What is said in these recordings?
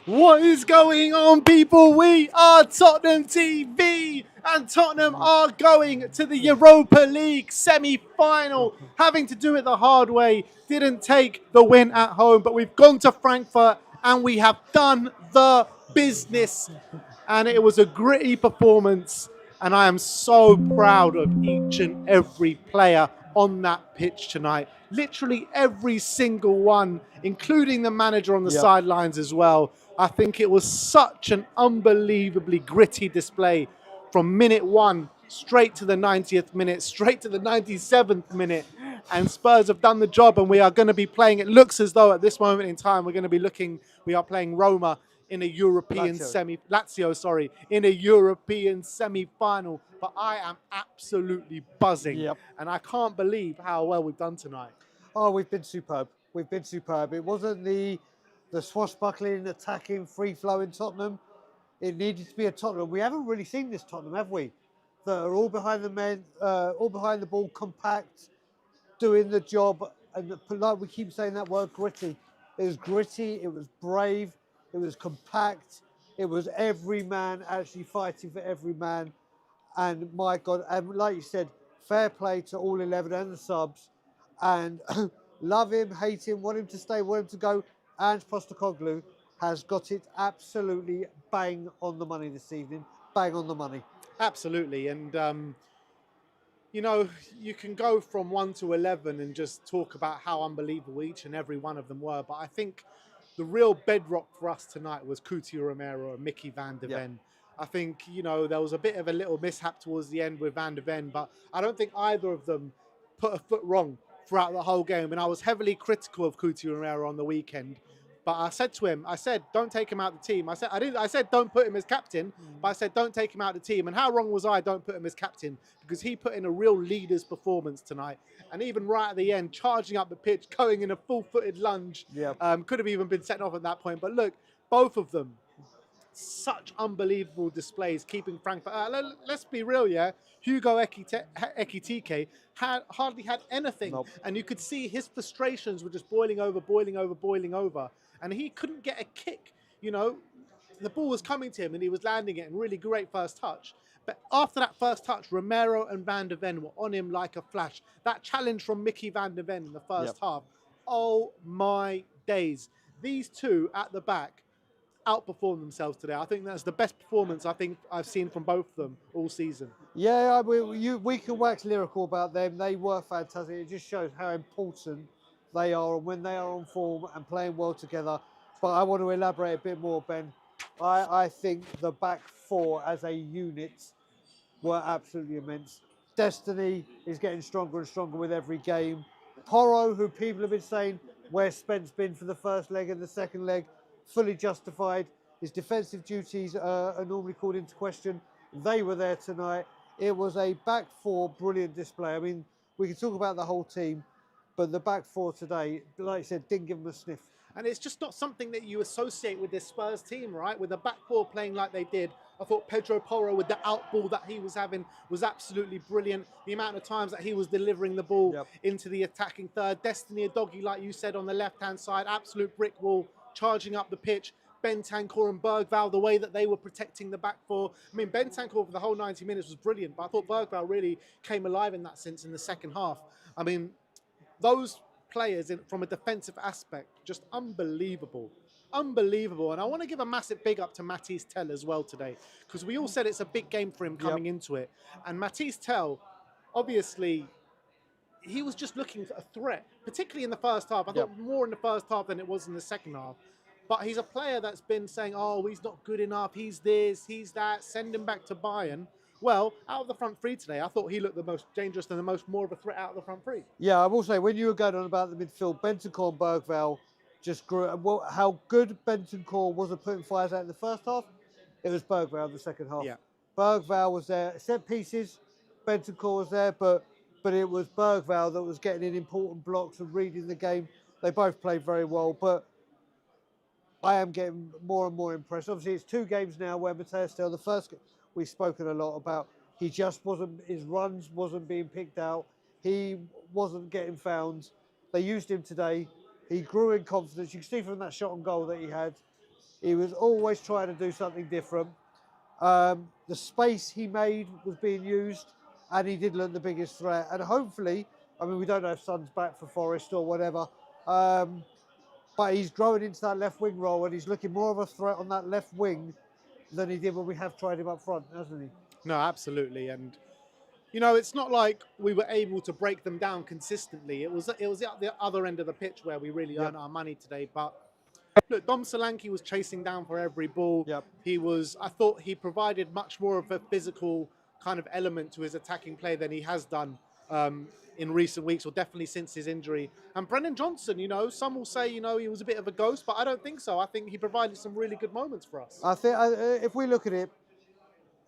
What is going on, people? We are Tottenham TV, and Tottenham are going to the Europa League semi-final, having to do it the hard way. Didn't take the win at home, but we've gone to Frankfurt and we have done the business. And it was a gritty performance, and I am so proud of each and every player on that pitch tonight. Literally every single one, including the manager on the sidelines as well. I think it was such an unbelievably gritty display from minute one straight to the 90th minute, straight to the 97th minute. And Spurs have done the job, and we are going to be playing. It looks as though at this moment in time we are playing Roma in a European Lazio, in a European semi-final. But I am absolutely buzzing, and I can't believe how well we've done tonight. Oh, we've been superb. We've been superb. It wasn't the swashbuckling, attacking, free-flowing Tottenham. It needed to be a Tottenham. We haven't really seen this Tottenham, have we? That are all behind the men, all behind the ball, compact, doing the job. And like we keep saying that word, gritty. It was gritty. It was brave. It was compact. It was every man actually fighting for every man. And my God, and like you said, fair play to all 11 and the subs. And love him, hate him, want him to stay, want him to go. Ange Postecoglou has got it absolutely bang on the money this evening. Bang on the money. Absolutely. And, you know, you can go from 1 to 11 and just talk about how unbelievable each and every one of them were. But I think the real bedrock for us tonight was Cuti Romero and Mickey van de Ven. I think, you know, there was a bit of a little mishap towards the end with Van de Ven, but I don't think either of them put a foot wrong throughout the whole game. And I was heavily critical of Cuti Romero on the weekend. But I said to him, I said, don't take him out of the team. I said, don't put him as captain, but I said, don't take him out of the team. And how wrong was I? Don't put him as captain, because he put in a real leader's performance tonight. And even right at the end, charging up the pitch, going in a full-footed lunge, could have even been set off at that point. But look, both of them, such unbelievable displays, keeping Frankfurt. Let's be real, yeah. Hugo Ekitike hardly had anything, and you could see his frustrations were just boiling over, and he couldn't get a kick. You know, the ball was coming to him, and he was landing it, and really great first touch. But after that first touch, Romero and Van de Ven were on him like a flash. That challenge from Mickey Van de Ven in the first half, oh my days! These two at the back outperformed themselves today. I think that's the best performance I think I've seen from both of them all season. Yeah, we can wax lyrical about them. They were fantastic. It just shows how important they are and when they are on form and playing well together. But I want to elaborate a bit more, Ben. I think the back four as a unit were absolutely immense. Destiny is getting stronger and stronger with every game. Porro, who people have been saying where Spence been for the first leg and the second leg, fully justified. His defensive duties are normally called into question. They were there tonight. It was a back four brilliant display. I mean, we can talk about the whole team, but the back four today, like I said, didn't give them a sniff. And it's just not something that you associate with this Spurs team, right? With the back four playing like they did. I thought Pedro Porro, with the outball that he was having, was absolutely brilliant. The amount of times that he was delivering the ball into the attacking third. Destiny Udogie, like you said, on the left-hand side, absolute brick wall, charging up the pitch. Bentancur and Bergvall, the way that they were protecting the back four. I mean, Bentancur for the whole 90 minutes was brilliant, but I thought Bergvall really came alive in that sense in the second half. I mean, those players from a defensive aspect, just unbelievable. Unbelievable. And I want to give a massive big up to Matisse Tell as well today, because we all said it's a big game for him coming into it. And Matisse Tell, obviously, he was just looking for a threat, particularly in the first half. I thought more in the first half than it was in the second half. But he's a player that's been saying, oh, he's not good enough, he's this, he's that, send him back to Bayern. Well, out of the front three today, I thought he looked the most dangerous and the most more of a threat out of the front three. Yeah, I will say, when you were going on about the midfield, Bentancur and Bergvall just grew. Well, how good Bentancur was at putting fires out in the first half, it was Bergvall in the second half. Yeah. Bergvall was there. Set pieces, Bentancur was there, but it was Bergvall that was getting in important blocks and reading the game. They both played very well, but I am getting more and more impressed. Obviously, it's 2 games now where Mathias Tell, the first we've spoken a lot about, he just wasn't, his runs wasn't being picked out. He wasn't getting found. They used him today. He grew in confidence. You can see from that shot on goal that he had, He was always trying to do something different. The space he made was being used, and he did look the biggest threat. And hopefully, I mean, we don't know if Son's back for Forest or whatever, but he's growing into that left wing role, and he's looking more of a threat on that left wing than he did when we have tried him up front, hasn't he? No, absolutely. And you know, it's not like we were able to break them down consistently. It was at the other end of the pitch where we really earned our money today. But look, Dom Solanke was chasing down for every ball. Yep. I thought he provided much more of a physical kind of element to his attacking play than he has done in recent weeks, or definitely since his injury. And Brennan Johnson, you know, some will say, you know, he was a bit of a ghost, but I don't think so. I think he provided some really good moments for us. I think if we look at it,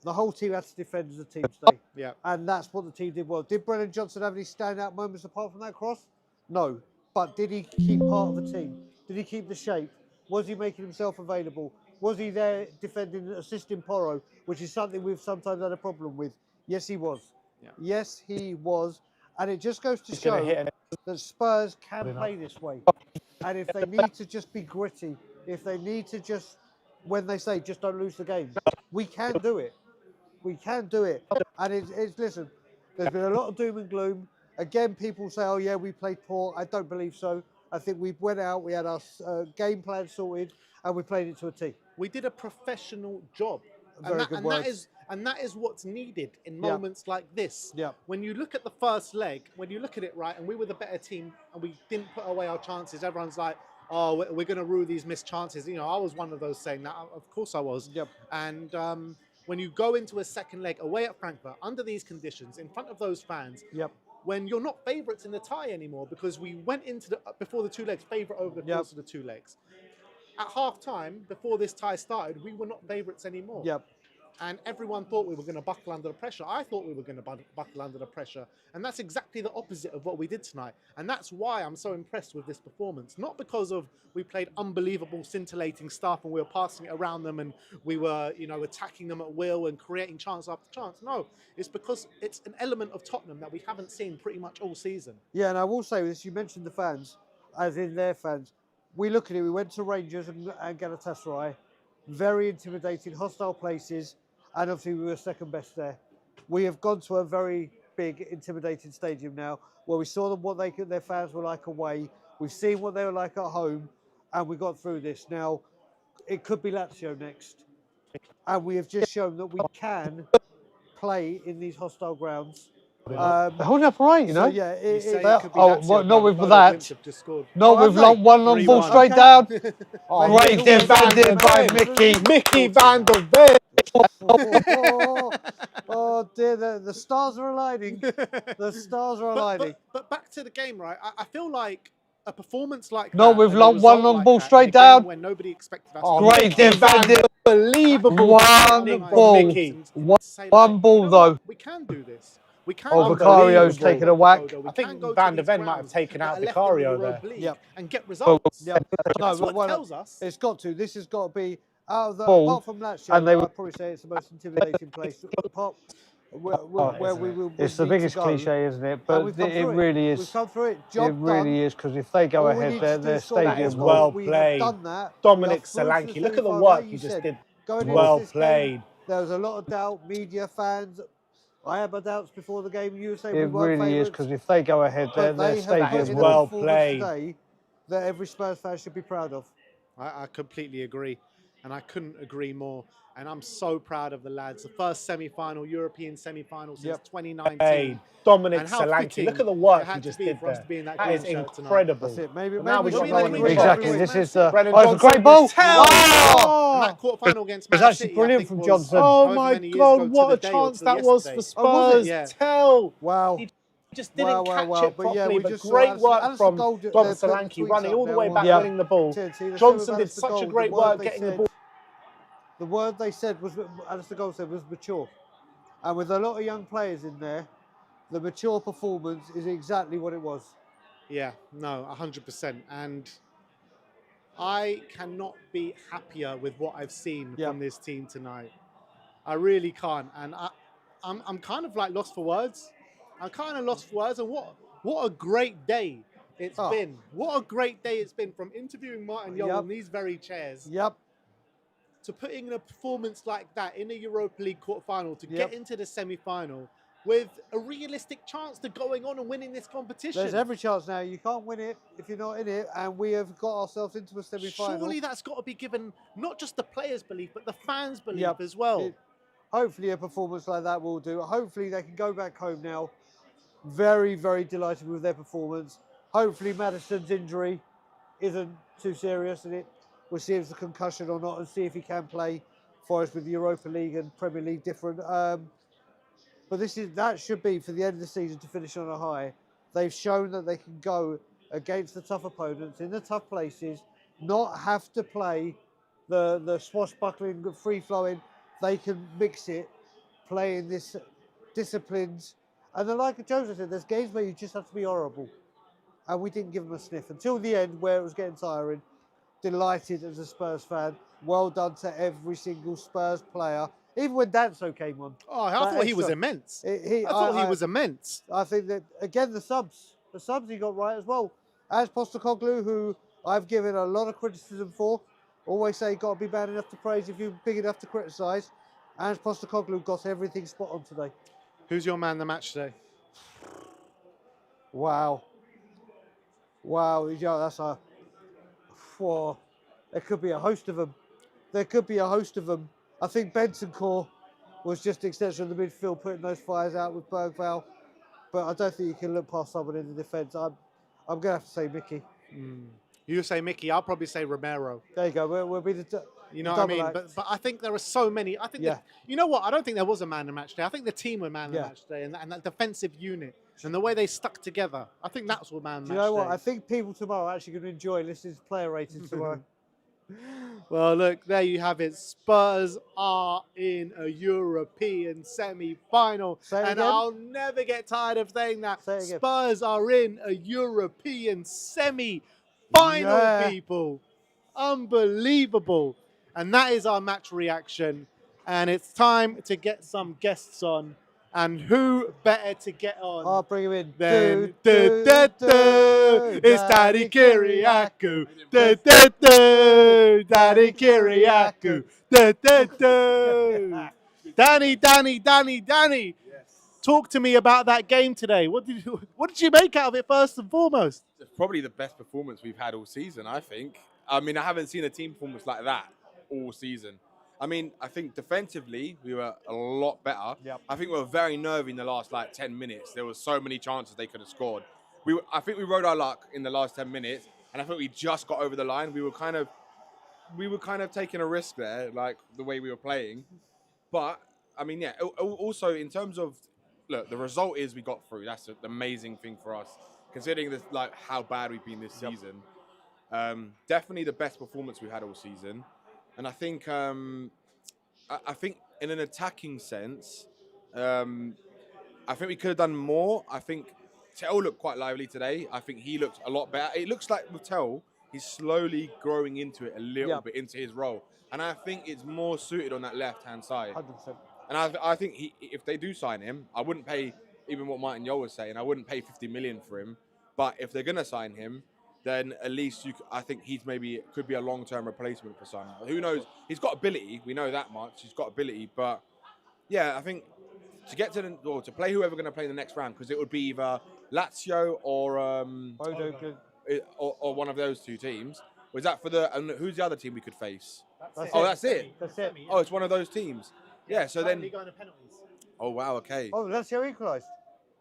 the whole team had to defend as a team today. Yeah. And that's what the team did well. Did Brennan Johnson have any standout moments apart from that cross? No. But did he keep part of the team? Did he keep the shape? Was he making himself available? Was he there defending, assisting Porro, which is something we've sometimes had a problem with? Yes, he was. Yeah. Yes, he was. And it just goes to show that Spurs can play this way. And if they need to just be gritty, if they need to just, when they say just don't lose the game, we can do it. We can do it. And it's listen, there's been a lot of doom and gloom. Again, people say, oh yeah, we played poor. I don't believe so. I think we went out, we had our game plan sorted, and we played it to a T. We did a professional job. Very good words. That is what's needed in moments like this. Yeah. When you look at the first leg, when you look at it right, and we were the better team, and we didn't put away our chances, everyone's like, oh, we're going to rue these missed chances. You know, I was one of those saying that. Of course I was. Yep. And when you go into a second leg away at Frankfurt, under these conditions, in front of those fans, Yep. when you're not favourites in the tie anymore, because we went into before the two legs, favourite over the course of the two legs. At half time, before this tie started, we were not favourites anymore. Yep. And everyone thought we were going to buckle under the pressure. I thought we were going to buckle under the pressure. And that's exactly the opposite of what we did tonight. And that's why I'm so impressed with this performance. Not because of we played unbelievable, scintillating stuff and we were passing it around them and we were, you know, attacking them at will and creating chance after chance. No, it's because it's an element of Tottenham that we haven't seen pretty much all season. Yeah, and I will say this, you mentioned the fans, as in their fans. We look at it, we went to Rangers and Galatasaray, very intimidating, hostile places, and obviously we were second best there. We have gone to a very big, intimidating stadium now, where we saw them what their fans were like away. We've seen what they were like at home, and we got through this. Now, it could be Lazio next, and we have just shown that we can play in these hostile grounds. They're holding up all right, you know. So yeah, not with that. Not with one long ball straight down. Great defended by Mickey van der Ven. Oh dear, the stars are aligning. The stars are aligning. But back to the game, right? I feel like a performance like that. Not with one long ball straight down. When nobody expected us. Great defended. Unbelievable. One ball. One ball though. We can do this. We can. Oh, Vicario's taken a whack. I think Van der Ven might have taken out Vicario there. And get results. Yeah. That's what tells us. It's got to. This has got to be out of the, apart from Lazio, and I'd probably say it's the most intimidating place. Where we will. It's the biggest cliche, isn't it? But it really is. We've come through it. It really is, because if they go ahead, their stadium well played. Dominic Solanke, look at the work he just did. Well played. There was a lot of doubt, media, fans. I had my doubts before the game. You were saying it really is, because if they go ahead, their stadium well played. Today, that every Spurs fan should be proud of. I completely agree, and I couldn't agree more. And I'm so proud of the lads. The first semi-final, European semi-final since 2019. Hey, Dominic Solanke, look at the work he just did there. That is incredible. That's it. Maybe now we got exactly. This is the great ball. That quarter-final against Man City. It was actually City, brilliant from Johnson. Oh my God, what a chance that was for Spurs. Tell. Wow. He just didn't catch it properly, but great work from Dom Solanke, running all the way back, winning the ball. Johnson did such a great work getting the ball. The word they said was, Alistair Gold said, was mature. And with a lot of young players in there, the mature performance is exactly what it was. Yeah, no, 100%. And I cannot be happier with what I've seen from this team tonight. I really can't. And I'm kind of like lost for words. I'm kind of lost for words. And what a great day it's been. What a great day it's been, from interviewing Martin Yeo on these very chairs. Yep. to putting in a performance like that in a Europa League quarter-final to get into the semi-final with a realistic chance to going on and winning this competition. There's every chance now. You can't win it if you're not in it, and we have got ourselves into a semi-final. Surely that's got to be given not just the players' belief, but the fans' belief as well. Hopefully a performance like that will do. Hopefully they can go back home now. Very, very delighted with their performance. Hopefully Maddison's injury isn't too serious, and we'll see if it's a concussion or not, and see if he can play for us with the Europa League and Premier League different. But that should be for the end of the season to finish on a high. They've shown that they can go against the tough opponents in the tough places, not have to play the swashbuckling, free-flowing. They can mix it, play in this disciplines. And then, like Joseph said, there's games where you just have to be horrible. And we didn't give them a sniff until the end, where it was getting tiring. Delighted as a Spurs fan. Well done to every single Spurs player. Even when Danso came on. Oh, I thought he was immense. I thought he was immense. I think that, again, the subs he got right as well. As Postecoglou, who I've given a lot of criticism for, always say you've got to be bad enough to praise if you're big enough to criticise. As Postecoglou got everything spot on today. Who's your man of the match today? Wow. Wow, that's a... There could be a host of them. I think Bentancur was just an extension of the midfield, putting those fires out with Bergvall. But I don't think you can look past someone in the defence. I'm going to have to say Mickey. You say Mickey, I'll probably say Romero. There you go. We'll be the... You know what I mean? But I think there are so many. I think you know what? I don't think there was a man of the match today. I think the team were man of the match today, and that defensive unit and the way they stuck together. I think that's what man of the match. You know what? Today. I think people tomorrow are actually going to enjoy listening to player ratings tomorrow. Well, look, there you have it. Spurs are in a European semi-final, and I'll never get tired of saying that. Spurs are in a European semi-final, people. Unbelievable. And that is our match reaction. And it's time to get some guests on. And who better to get on? I'll bring him in. It's Daddy Kyriakou. Daddy Kyriakou. Danny. Talk to me about that game today. What did you make out of it first and foremost? It's probably the best performance we've had all season, I think. I mean, I haven't seen a team performance like that all season. I mean, I think defensively, we were a lot better. Yep. I think we were very nervy in the last, 10 minutes. There were so many chances they could have scored. I think we rode our luck in the last 10 minutes, and I think we just got over the line. We were kind of taking a risk there, like the way we were playing. But, I mean, yeah, also in terms of, look, the result is we got through. That's the amazing thing for us, considering this, how bad we've been this season. Definitely the best performance we've had all season. And I think in an attacking sense, I think we could have done more. I think Tell looked quite lively today. I think he looked a lot better. It looks like with Tell, he's slowly growing into it a little bit, into his role. And I think it's more suited on that left-hand side. 100%. And I think if they do sign him, I wouldn't pay, even what Martin Yole was saying, I wouldn't pay 50 million for him. But if they're going to sign him, then at least I think he's could be a long-term replacement for Son. Who knows? He's got ability. We know that much. He's got ability. But, yeah, I think to get to to play whoever going to play in the next round, because it would be either Lazio or one of those two teams. Was that for and who's the other team we could face? That's it. Oh, it's one of those teams. Yeah, so then... Going to penalties. Oh, wow, okay. Oh, Lazio equalised.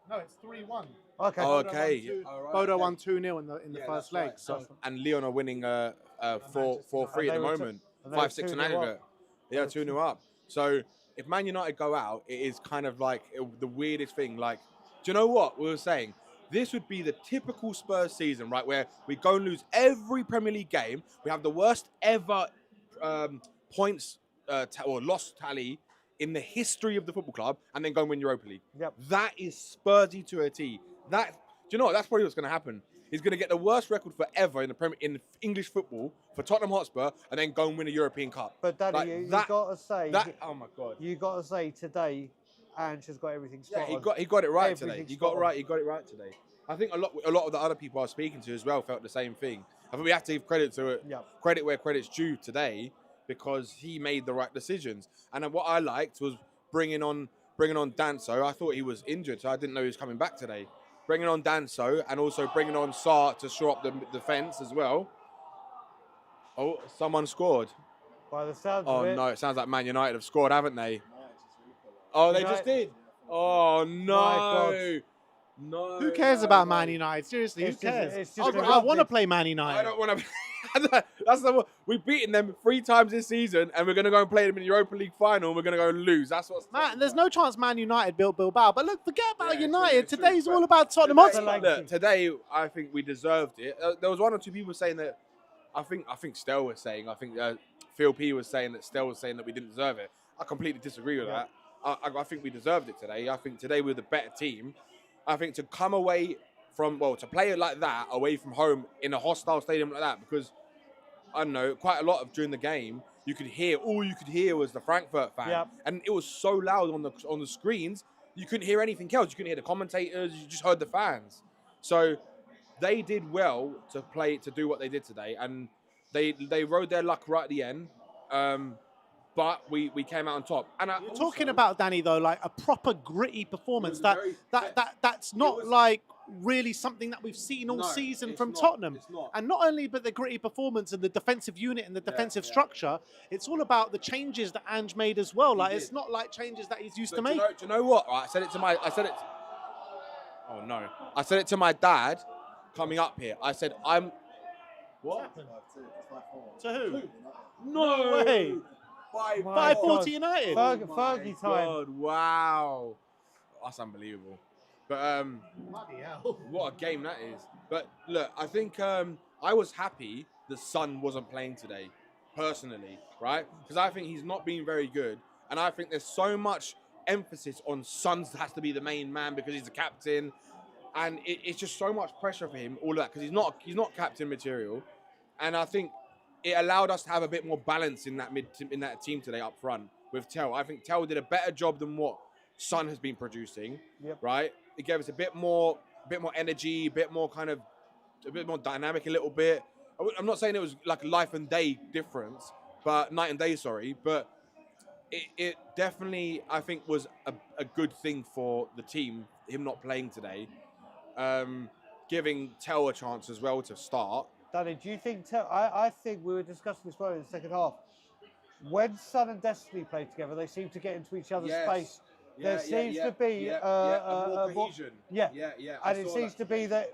No, it's 3-1. Okay. Oh, okay. Bodo won 2-0 in the first leg. Right. So. And Lyon are winning 4-3 at the moment. 5-6 in aggregate. Yeah, 2-0 up. So if Man United go out, it is kind of like the weirdest thing. Like, do you know what we were saying? This would be the typical Spurs season, right, where we go and lose every Premier League game. We have the worst ever points or loss tally in the history of the football club, and then go and win Europa League. Yep. That is Spursy to a T. Do you know what? That's probably what's going to happen. He's going to get the worst record forever in English football for Tottenham Hotspur, and then go and win a European Cup. But Daddy, you got to say oh my God, you got to say today, Ange has got everything spot on. He got it right today. He got it right today. I think a lot of the other people I was speaking to as well felt the same thing. I think we have to give credit to it. Yep. Credit where credit's due today. because he made the right decisions. And what I liked was bringing on Danso. I thought he was injured, so I didn't know he was coming back today. Bringing on Danso and also bringing on Sarr to shore up the defence as well. Oh, someone scored. By the sounds Oh of it. no, it sounds like Man United have scored, haven't they? Oh, they just did. Oh no. My God. No. Who cares about Man United? Seriously, who cares? I want to play Man United. I don't want to. That's we've beaten them 3 times this season, and we're going to go and play them in the Europa League final, and we're going to go and lose. That's what's. Man, there's no chance Man United built Bilbao. But look, forget about United. Today's all about Tottenham Hotspur. Look, today I think we deserved it. There was 1 or 2 people saying that. I think Stel was saying. I think Phil P was saying that Stel was saying that we didn't deserve it. I completely disagree with that. I think we deserved it today. I think today we were the better team. I think to come away from, to play it like that, away from home in a hostile stadium like that, because, I don't know, quite a lot of during the game, all you could hear was the Frankfurt fan. Yep. And it was so loud on the screens, you couldn't hear anything else. You couldn't hear the commentators, you just heard the fans. So they did well to do what they did today, and they rode their luck right at the end. But we came out on top. And you're talking about, Danny, though, like a proper gritty performance. That's not like really something that we've seen all season from Tottenham. It's not. And not only but the gritty performance and the defensive unit and the defensive structure, it's all about the changes that Ange made as well. Like it's not like changes that he's used to make. Do you know what? I said it to my dad coming up here. I said, what? To who? No way. 540 United. Fergie time. God, wow. That's unbelievable. But Bloody hell. what a game that is. But look, I think I was happy the Son wasn't playing today, personally, right? Because I think he's not been very good. And I think there's so much emphasis on Son has to be the main man because he's the captain. And it's just so much pressure for him, all of that, because he's not captain material. And I think it allowed us to have a bit more balance in that team today up front with Tel. I think Tel did a better job than what Son has been producing, right? It gave us a bit more energy, a bit more dynamic a little bit. I'm not saying it was like a life and day difference, but night and day, sorry. But it definitely, I think, was a good thing for the team, him not playing today, giving Tel a chance as well to start. Danny, do you think, I think we were discussing this well in the second half. When Sun and Destiny play together, they seem to get into each other's space. There seems to be more cohesion. And it seems to be that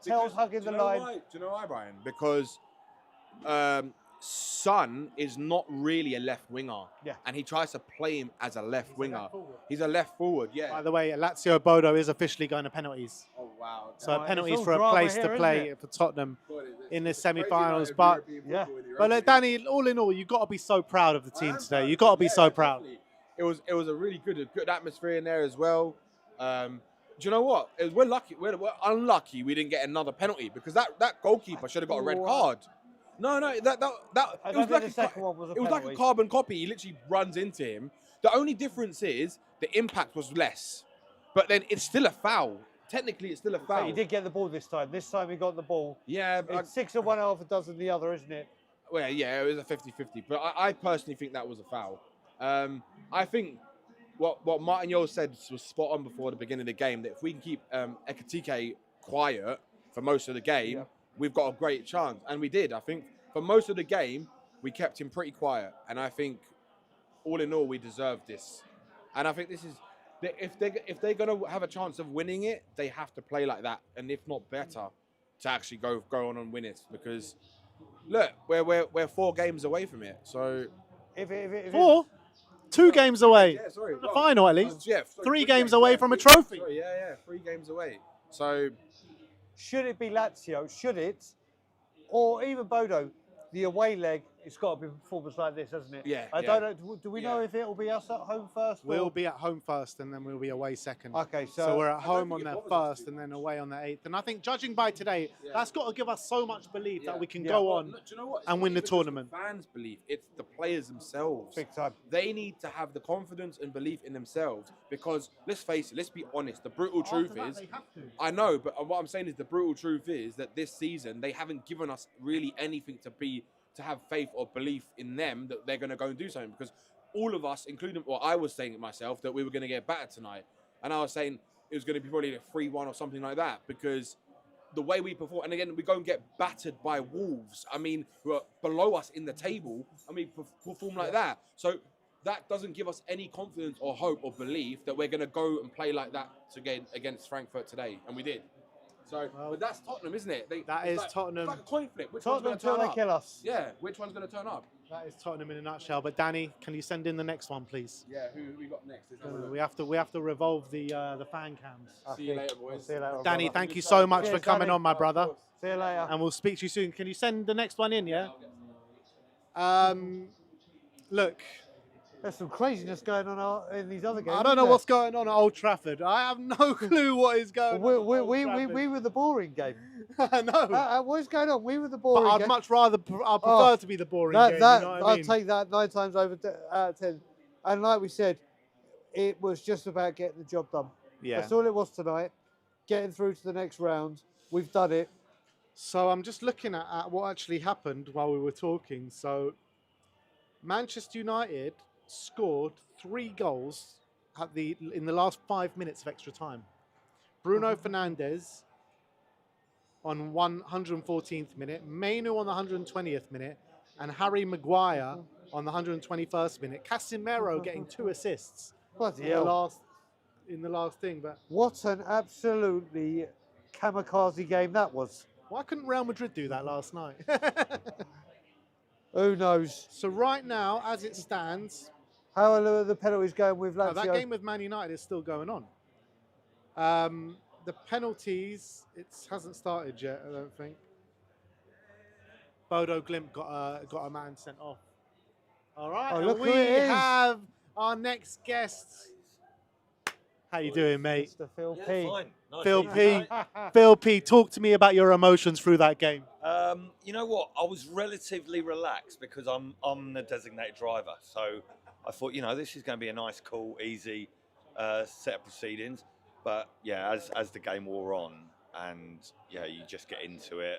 Tel's hugging the line. Do you know why, Brian? Because Son is not really a left winger. And he tries to play him as a left winger. He's a left forward, By the way, Lazio Bodo is officially going to penalties. Oh, wow. So penalties for a place to play for Tottenham in the semi-finals. But look, Danny, all in all, you've got to be so proud of the team today. You've got to be so proud. It was a really good atmosphere in there as well. Do you know what? We're lucky. We're unlucky we didn't get another penalty because that goalkeeper should have got a red card. No, it was like a carbon copy. He literally runs into him. The only difference is the impact was less, but then it's still a foul. Technically, it's still a foul. So he did get the ball this time. This time he got the ball. Yeah, it's 6 of one, half a dozen the other, isn't it? Well, yeah, it was a 50-50. But I personally think that was a foul. I think what Martin Yole said was spot on before the beginning of the game, that if we can keep Ekitike quiet for most of the game, we've got a great chance. And we did. I think for most of the game, we kept him pretty quiet. And I think, all in all, we deserve this. And I think this is, if they're going to have a chance of winning it, they have to play like that. And if not better, to actually go on and win it. Because, look, we're 4 games away from it. So... If 4? 2 games away. Yeah, sorry. From the final, at least. Yeah, 3 games away from a trophy. Sorry, 3 games away. So, should it be Lazio? Should it? Or even Bodo, the away leg, it's got to be a performance like this, hasn't it? Yeah. I don't know. Do we know if it will be us at home first? We'll be at home first and then we'll be away second. Okay, so we're at home on the 1st and then away on the 8th. And I think, judging by today, that's got to give us so much belief that we can go on and win the tournament. Fans believe, it's the players themselves. Big time. They need to have the confidence and belief in themselves because, let's face it, let's be honest, the brutal truth is, I know, but what I'm saying is the brutal truth is that this season, they haven't given us really anything to to have faith or belief in them that they're going to go and do something, because all of us, including, well, I was saying it myself, that we were going to get battered tonight. And I was saying it was going to be probably a 3-1 or something like that, because the way we perform, and again, we go and get battered by Wolves, I mean, who are below us in the table, and we perform like that. So that doesn't give us any confidence or hope or belief that we're going to go and play like that against Frankfurt today. And we did. So, but that's Tottenham, isn't it? That is Tottenham. It's like a coin flip. Which Tottenham one's going to turn up? Kill us. Yeah, which one's going to turn up? That is Tottenham in a nutshell. But Danny, can you send in the next one, please? Yeah, who we got next? We have to revolve the fan cams. See you later, boys. See you later, Danny, brother. thank you so much for coming Danny. on, my brother. See you later. And we'll speak to you soon. Can you send the next one in? Yeah. Look. There's some craziness going on in these other games. I don't know what's going on at Old Trafford. I have no clue what is going on. We were the boring game. I know. What's going on? We were the boring game. But I'd much rather, I prefer to be the boring game. You know what I mean? I'll take that 9 times out of 10. And like we said, it was just about getting the job done. Yeah. That's all it was tonight. Getting through to the next round. We've done it. So I'm just looking at what actually happened while we were talking. So Manchester United scored 3 goals in the last 5 minutes of extra time. Bruno Fernandes on 114th minute, Mainu on the 120th minute, and Harry Maguire on the 121st minute. Casemiro getting 2 assists in the last thing. But what an absolutely kamikaze game that was. Why couldn't Real Madrid do that last night? Who knows? So right now, as it stands, how are the penalties going with Lazio? That game with Man United is still going on. The penalties, it hasn't started yet, I don't think. Bodo Glimt got a man sent off. All right, look and who we it is. have our next guest. How you doing, mate? Mr. Phil P. Fine. Nice Phil to P. meet you. Phil P. Talk to me about your emotions through that game. You know what? I was relatively relaxed because I'm the designated driver. So I thought, this is going to be a nice, cool, easy set of proceedings. But yeah, as the game wore on, and yeah, you just get into it,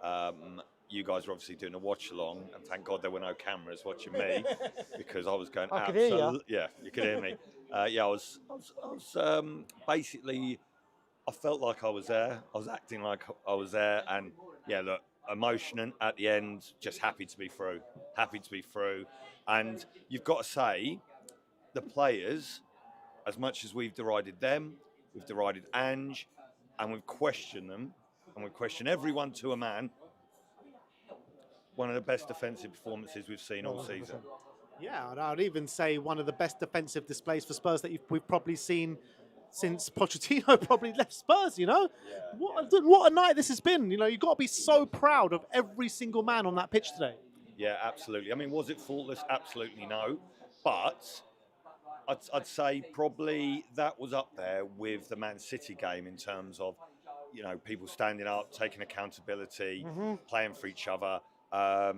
and you guys were obviously doing a watch along, and thank God there were no cameras watching me because I was going. I could hear you. Yeah, you could hear me. I was basically. I felt like I was there. I was acting like I was there, and yeah, look, emotional at the end. Just happy to be through. Happy to be through, and you've got to say, the players, as much as we've derided them, we've derided Ange, and we've questioned them, and we've questioned everyone to a man. One of the best defensive performances we've seen all season. Yeah, I'd even say one of the best defensive displays for Spurs that we've probably seen since Pochettino probably left Spurs, What a night this has been. You've got to be so proud of every single man on that pitch today. Yeah, absolutely. I mean, was it faultless? Absolutely no. But I'd say probably that was up there with the Man City game in terms of, people standing up, taking accountability, playing for each other. I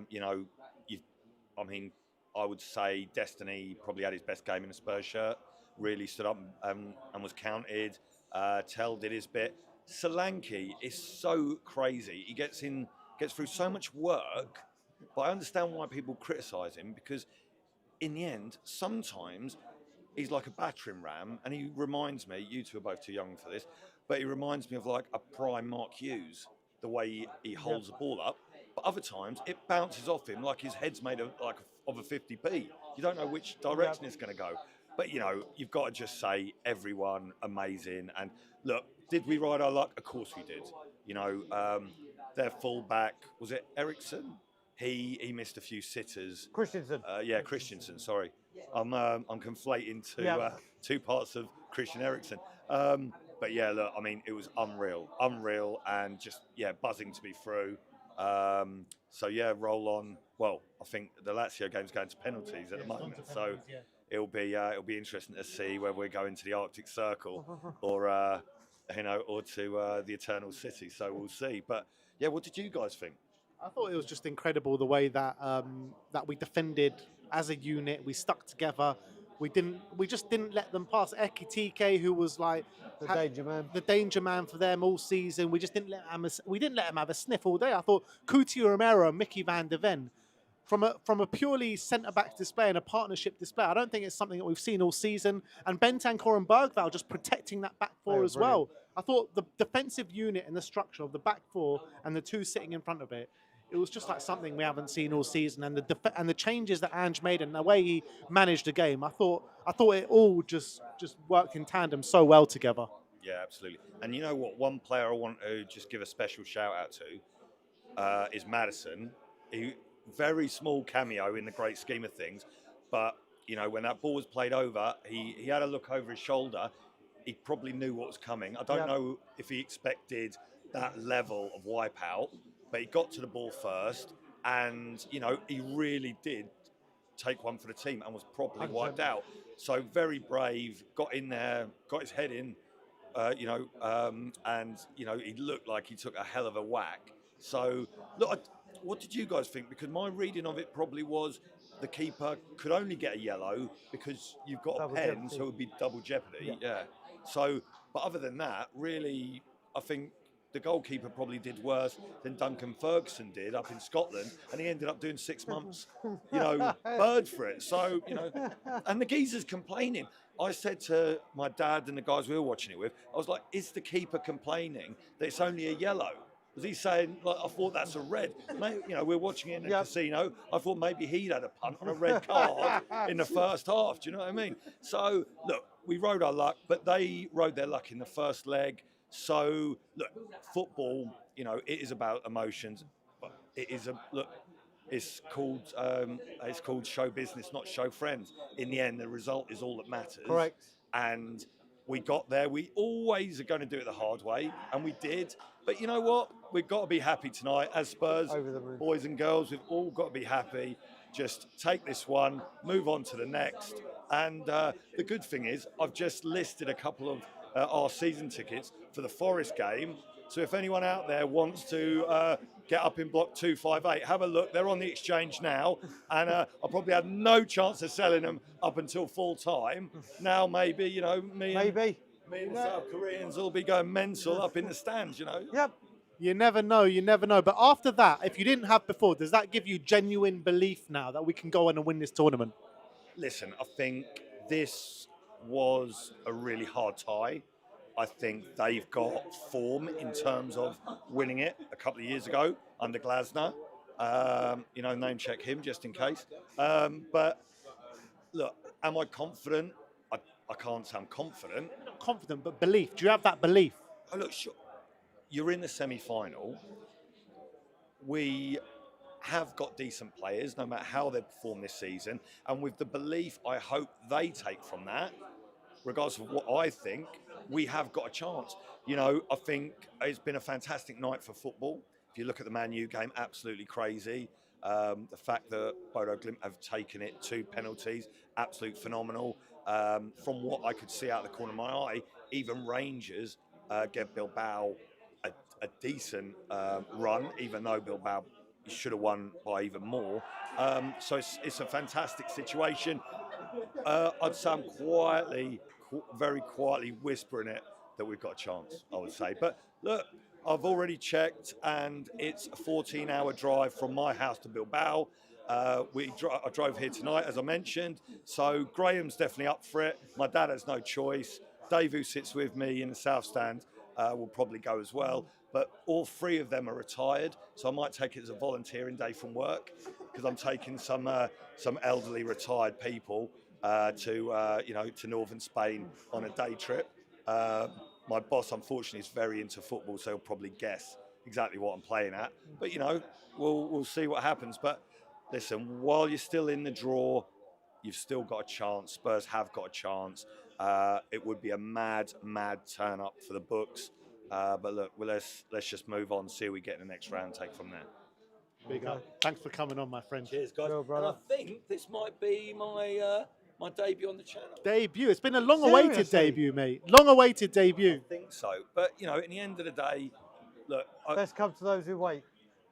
would say Destiny probably had his best game in a Spurs shirt. Really stood up and was counted. Tell did his bit. Solanke is so crazy. He gets through so much work, but I understand why people criticise him, because in the end, sometimes he's like a battering ram, and he reminds me, you two are both too young for this, but he reminds me of like a prime Mark Hughes, the way he holds the ball up. But other times it bounces off him like his head's made of a 50p. You don't know which direction it's going to go. But, you've got to just say everyone amazing. And look, did we ride our luck? Of course we did. Their fullback, was it Eriksson? He missed a few sitters. Christensen. Christensen, sorry. I'm conflating two parts of Christian Eriksen. But yeah, look, I mean, it was unreal, and just, buzzing to be through. So yeah, roll on. Well, I think the Lazio game's going to penalties at the moment, so it'll be interesting to see whether we're going to the Arctic Circle or to the Eternal City. So we'll see. But yeah, what did you guys think? I thought it was just incredible the way that that we defended as a unit. We stuck together. We just didn't let them pass. Ekitike, who was like the danger man for them all season. We just didn't let him. We didn't let him have a sniff all day. I thought Cuti Romero and Mickey van de Ven from a purely centre-back display and a partnership display, I don't think it's something that we've seen all season. And Bentancur and Bergvall just protecting that back four as well. I thought the defensive unit and the structure of the back four and the two sitting in front of it, it was just like something we haven't seen all season. And the changes that Ange made and the way he managed the game, I thought it all just worked in tandem so well together. Yeah, absolutely. And you know what? One player I want to just give a special shout out to is Maddison. Very small cameo in the great scheme of things, but you know, when that ball was played over, he had a look over his shoulder. He probably knew what was coming. I don't know if he expected that level of wipeout, but he got to the ball first, and you know, he really did take one for the team and was properly wiped out. So very brave, got in there, got his head in, and you know, he looked like he took a hell of a whack. So look, what did you guys think? Because my reading of it probably was the keeper could only get a yellow because you've got double a pen, jeopardy. So it would be double jeopardy. Yeah. So, but other than that, really, I think the goalkeeper probably did worse than Duncan Ferguson did up in Scotland, and he ended up doing 6 months, you know, bird for it. So, you know, and the geezer's complaining. I said to my dad and the guys we were watching it with, I was like, is the keeper complaining that it's only a yellow? Was he saying, like, I thought that's a red? Maybe, you know, we're watching it in a casino. I thought maybe he'd had a punt on a red card in the first half. Do you know what I mean? So, look, we rode our luck, but they rode their luck in the first leg. So, look, football, you know, it is about emotions. But it is it's called show business, not show friends. In the end, the result is all that matters. Correct. And we got there. We always are going to do it the hard way, and we did. But you know what? We've got to be happy tonight. As Spurs, boys and girls, we've all got to be happy. Just take this one, move on to the next. And the good thing is, I've just listed a couple of our season tickets for the Forest game. So if anyone out there wants to get up in block 258, have a look. They're on the exchange now. And I probably had no chance of selling them up until full time. Now maybe, you know, me and the South Koreans will be going mental up in the stands, you know. Yep. You never know, you never know. But after that, if you didn't have before, does that give you genuine belief now that we can go on and win this tournament? Listen, I think this was a really hard tie. I think they've got form in terms of winning it a couple of years ago under Glasner. You know, name check him just in case. But look, am I confident? I can't say I'm confident. Not confident, but belief. Do you have that belief? Oh, look, sure. You're in the semi-final. We have got decent players, no matter how they perform this season. And with the belief I hope they take from that, regardless of what I think, we have got a chance. You know, I think it's been a fantastic night for football. If you look at the Man U game, absolutely crazy. The fact that Bodo Glimt have taken it 2 penalties, absolute phenomenal. From what I could see out of the corner of my eye, even Rangers gave Bilbao a decent run, even though Bilbao should have won by even more. So it's a fantastic situation. I'd say I'm very quietly whispering it that we've got a chance, I would say. But look, I've already checked, and it's a 14-hour drive from my house to Bilbao. I drove here tonight, as I mentioned. So Graham's definitely up for it. My dad has no choice. Dave, who sits with me in the South Stand, will probably go as well. But all 3 of them are retired, so I might take it as a volunteering day from work, because I'm taking some elderly retired people to northern Spain on a day trip. My boss, unfortunately, is very into football, so he'll probably guess exactly what I'm playing at. But, you know, we'll see what happens. But listen, while you're still in the draw, you've still got a chance. Spurs have got a chance. It would be a mad turn up for the books. But look, let's just move on, see who we get in the next round, take from there. Big up. Thanks for coming on, my friend. Cheers, guys. And I think this might be my debut on the channel. Debut. It's been a long-awaited debut, mate. Long-awaited debut. I think so. But, you know, in the end of the day, look... Best come to those who wait.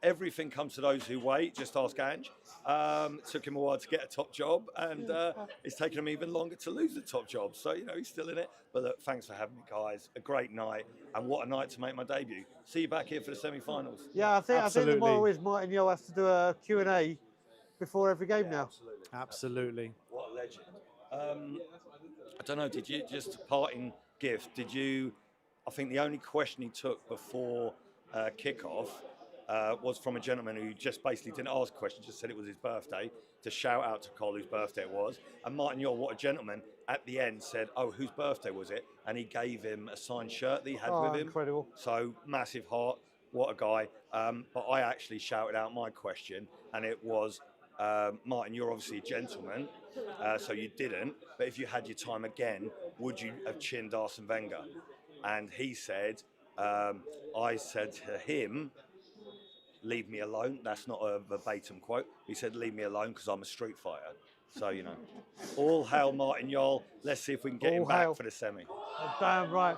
Everything comes to those who wait. Just ask Ange. It took him a while to get a top job, and it's taken him even longer to lose the top job. So, you know, he's still in it. But look, thanks for having me, guys. A great night, and what a night to make my debut. See you back here for the semi-finals. Yeah, I think the moral is Martin Yo has to do a Q&A before every game now. Absolutely. What a legend. I don't know, did you, just a parting gift, did you, I think the only question he took before kickoff was from a gentleman who just basically didn't ask a question, just said it was his birthday, to shout out to Cole whose birthday it was. And Martin Yore, what a gentleman, at the end said, oh, whose birthday was it? And he gave him a signed shirt that he had with him. Incredible. So, massive heart, what a guy. But I actually shouted out my question, and it was, Martin, you're obviously a gentleman, so you didn't. But if you had your time again, would you have chinned Arsene Wenger? And he said, I said to him, leave me alone. That's not a verbatim quote. He said, leave me alone because I'm a street fighter. So, you know, all hail Martin Yole. Let's see if we can get him back for the semi. Damn right.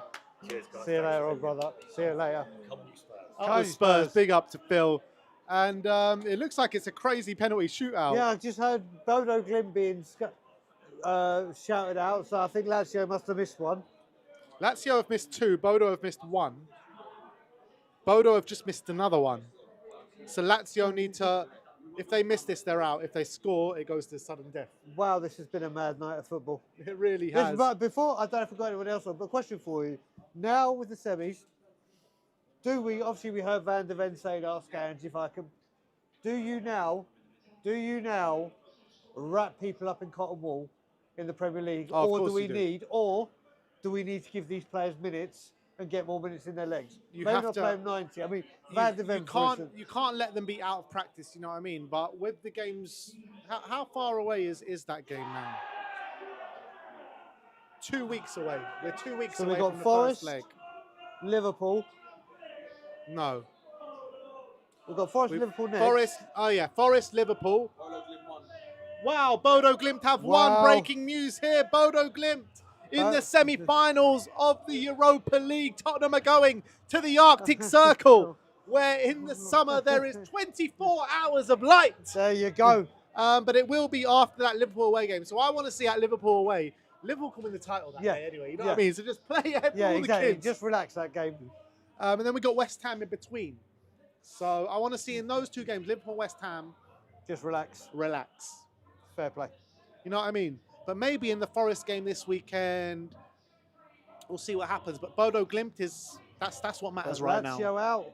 Cheers, guys. See you later, old brother. See you later. Come on, you Spurs. Up the Spurs, big up to Phil. And it looks like it's a crazy penalty shootout. Yeah, I just heard Bodo Glimt being shouted out, so I think Lazio must have missed one. Lazio have missed 2, Bodo have missed 1. Bodo have just missed another one. So Lazio need to, if they miss this, they're out. If they score, it goes to sudden death. Wow, this has been a mad night of football. It really has. But before, I don't know if I've got anyone else on, but question for you. Now with the semis, obviously we heard Van der Ven say, ask Ange if I can, do you now wrap people up in cotton wool in the Premier League? Oh, or do we need to give these players minutes and get more minutes in their legs? You Maybe have not to play them 90. I mean, Van der Ven, you can't let them be out of practice, you know what I mean? But with the games, how far away is that game now? 2 weeks away. We're 2 weeks away from the first leg. Liverpool. No. We've got Forest, Liverpool next. Forest, Liverpool. Wow, Bodo Glimt have won. Breaking news here. Bodo Glimt in the semi-finals of the Europa League. Tottenham are going to the Arctic Circle, where in the summer there is 24 hours of light. There you go. But it will be after that Liverpool away game. So I want to see at Liverpool away. Liverpool can win the title that day anyway. You know what I mean? So just play it for all the kids. Just relax that game. And then we got West Ham in between. So I want to see in those 2 games, Liverpool, West Ham. Just relax. Relax. Fair play. You know what I mean? But maybe in the Forest game this weekend, we'll see what happens. But Bodo Glimt that's what matters right now. Lazio out.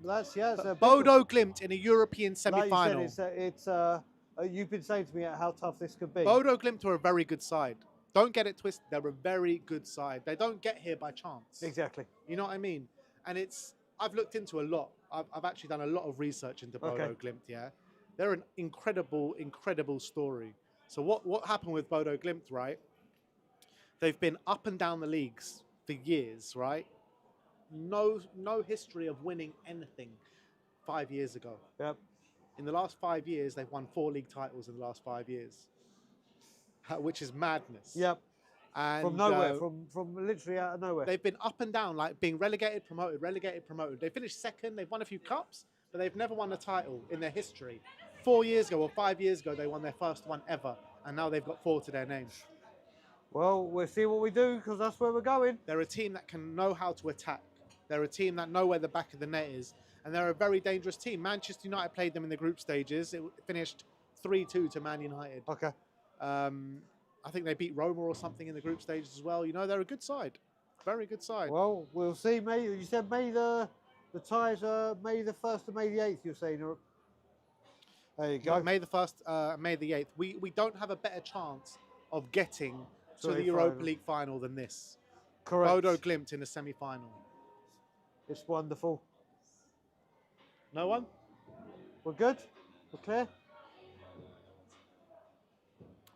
Lazio. Bodo Glimt in a European semi-final. Like you said, you've been saying to me how tough this could be. Bodo Glimt are a very good side. Don't get it twisted. They're a very good side. They don't get here by chance. Exactly. You know what I mean? And I've looked into a lot. I've actually done a lot of research into Bodo Glimt, yeah? They're an incredible, incredible story. So what happened with Bodo Glimt, right? They've been up and down the leagues for years, right? No history of winning anything 5 years ago. Yep. In the last 5 years, they've won 4 league titles in the last 5 years, which is madness. Yep. And from nowhere, from literally out of nowhere. They've been up and down, like being relegated, promoted, relegated, promoted. They finished second. They've won a few cups, but they've never won a title in their history. 4 years ago or 5 years ago, they won their first one ever, and now they've got 4 to their name. Well, we'll see what we do, because that's where we're going. They're a team that can know how to attack. They're a team that know where the back of the net is, and they're a very dangerous team. Manchester United played them in the group stages. It finished 3-2 to Man United. Okay. I think they beat Roma or something in the group stages as well. You know, they're a good side. Very good side. Well, we'll see. May, you said May the ties are May the 1st to May the 8th, you're saying? There you go. May the 1st, May the 8th. We don't have a better chance of getting to the Europa League final than this. Correct. Bodo Glimt in the semi-final. It's wonderful. No one? We're good? We're clear?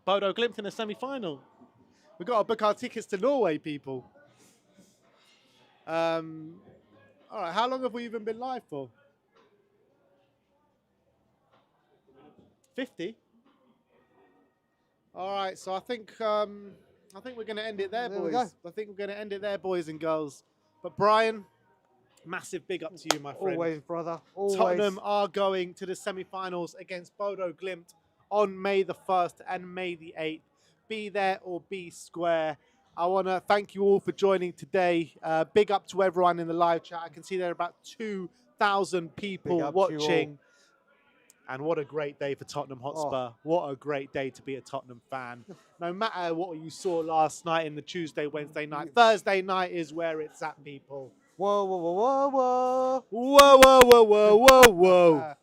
Bodo Glimt in the semi-final. We've got to book our tickets to Norway, people. All right, how long have we even been live for? 50? All right, so I think we're going to end it there, boys. I think we're going to end it there, boys and girls. But Brian, massive big up to you, my friend. Always, brother. Always. Tottenham are going to the semi-finals against Bodo Glimt on May the 1st and May the 8th. Be there or be square. I want to thank you all for joining today. Big up to everyone in the live chat. I can see there are about 2,000 people watching. And what a great day for Tottenham Hotspur. Oh. What a great day to be a Tottenham fan. No matter what you saw last night in the Tuesday, Wednesday night, Thursday night is where it's at, people. Whoa, whoa, whoa, whoa, whoa. Whoa, whoa, whoa, whoa, whoa, whoa.